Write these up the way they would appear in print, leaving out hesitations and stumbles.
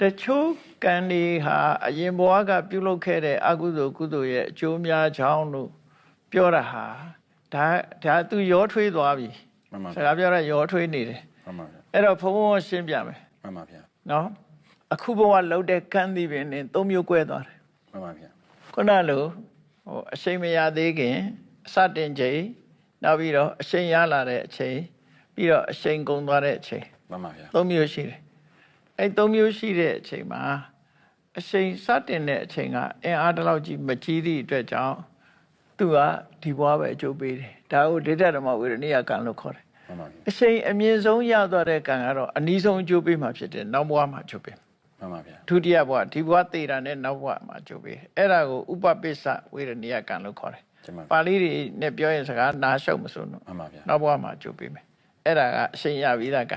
တချို့ကံတွေဟာအရင်ဘဝကပြုလုပ်ခဲ့တဲ့အကုသိုလ်ကုသိုလ်ရဲ့အကျိုးများကြောင်းလို့ပြောတာဟာဒါသူရောထွေးသွားပြီစကားပြောရရောထွေးနေတယ်အဲ့တော့ဘုံဘုံရှင်းပြမယ်မှန်ပါဗျာနော်အခုဘဝလှုပ်တဲ့ကံသီးပင်နဲ့၃မျိုးကွဲသွားတယ်မှန်ပါဗျခုနလိုအချိန်မရသေးခင်အစတင်ချိန်နောက်ပြီးတော့အချိန်ရလာတဲ့အချိန်ပြီးတော့အချိန်ကုန်သွားတဲ့အချိန်မှန်ပါဗျ၃မျိုးရှိတယ်အဲ့၃မျိုးရှိတဲ့အချိန်မှာအချိန်စတင်တဲ့အချိန်ကအင်အားတလောက်ကြီးမကြီးသည့်အတွက်ကြောင့်သူကဒီဘဝပဲအကျိုးပေးတယ်ဒါကိုဒိဋ္ဌဓမ္မဝေဒနိယကံလို့ခေါ်တယ်မှန်ပါဗျအချိန်အမြင့်ဆုံးရသွားတဲ့ကံကတော့အနည်းဆုံးအကျိုးပေးမှာဖြစ်တယ်နောက်ဘဝမှာအကျိုးပေးမှန်ပါဗျဒုတိယဘဝဒီဘဝသေတာနဲ့နောက်ဘဝမှာအကျိုးပေးအဲ့ဒါကိုဥပပိစ္ဆဝေဒနိယကံလို့ခေါ်တယ်ပါဠိတွေနဲ့ပြောရင်စကားနားရှုပ်မစိုးလို့မှန်ပါဗျနောက်ဘဝမှာအကျိုးပေးမယ်အဲ့ဒါကအချိန်ရပြီးသားက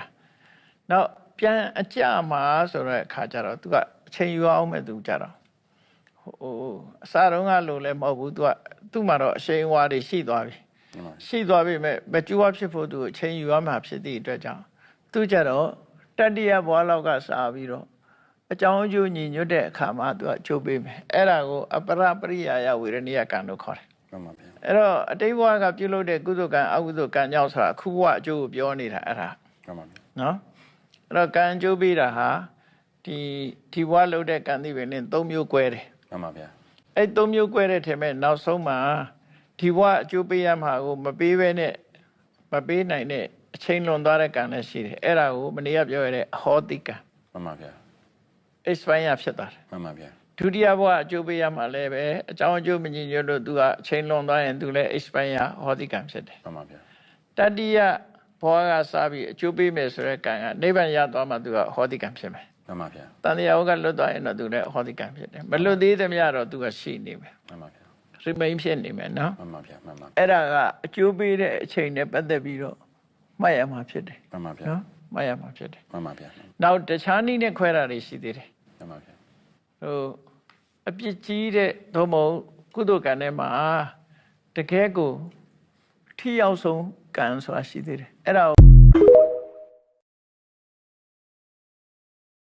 နောက်ပြန်အကြမှာဆိုတဲ့အခါကျတော့ तू ကအချိန်ယူအောင်မဲ့ तू ကြတော့အစတုန်းကလို့လည်းမဟုတ်ဘူး तू ကသူ့မှာတော့အချိန်ဝါတွေရှိသွားပြီရှိသွားပြီမဲ့မကျူဝဖြစ်ဖို့ तू အချိန်ယူရမှာဖြစ်သည့်အတွက်ကြောင့် तू ကြတော့တတိယဘဝလောက်ကစားပြီးတော့အကြောင်းအကျိုးညီညွတ်တဲ့အခါမှာ तू အကျိုးပေးမယ်အဲ့ဒါကိုအပရပရိယာယဝေဒနိယကံလို့ခေါ်တယ်မှန်ပါဗျအဲ့တော့အတိတ်ဘဝကပြုလုပ်တဲ့ကုသိုလ်ကံအကုသိုလ်ကံကြောင့်ဆိုတာအခုဘဝအကျိုးကိုပြောနေတာအဲ့ဒါမှန်ပါဗျနော်အဲ့တော့ကံအကျိုးပေးတာဟာဒီဘဝလုပ်တဲ့ကံသီးပင်နဲ့၃မျိုးကွဲတယ်မှန်ပါဗျအဲ့၃မျိုးကွဲတဲ့ထဲမှာနောက်ဆုံးမှာဒီဘဝအကျိုးပေးရမှာကိုမပေးဘဲနဲ့မပေးနိုင်တဲ့အချိန်လွန်သွားတဲ့ကံလည်းရှိတယ်အဲ့ဒါကိုမနေ့ကပြောရတဲ့အဟောတိကံမှန်ပါဗျ expire ဖြစ်သွားတယ်မှန်ပါဗျဒုတိယဘဝအကျိုးပေးရမှာလည်းပဲအကြောင်းအကျိုးမညီညွတ်လို့သူကအချိန်လွန်သွားရင်သူလည်း expire ဟောတိကံဖြစ်တယ်မှန်ပါဗျတတိယဘဝကစားပြီးအကျိုးပေးမယ်ဆိုတဲ့ကံကနိဗ္ဗာန်ရသွားမှသူကဟောတိကံဖြစ်မယ်မှန်ပါဗျတန်တရားဝကလွတ်သွားရင်တော့သူလည်းဟောတိကံဖြစ်တယ်မလွတ်သေးသမျှတော့သူကရှိနေမယ်မှန်ပါဗျရိမိန်ဖြစ်နေမယ်နော်မှန်ပါဗျမှန်ပါအဲ့ဒါကအကျိုးပေးတဲ့အချိန်နဲ့ပတ်သက်ပြီးတော့မှတ်ရမှာဖြစ်တယ်မှန်ပါဗျနော်မှတ်ရမှာဖြစ်တယ်မှန်ပါဗျနောက်တခြားနည်းနဲ့ခွဲတာတွေရှိသေးတယ်မှန်ပါဗျအပြစ်ကြီးတဲ့သို့မဟုတ်ကုသိုလ်ကံထဲမှာတကယ်ကိုထိရောက်ဆုံးကံဆိုတာရှိသေးတယ်အဲ့ဒါ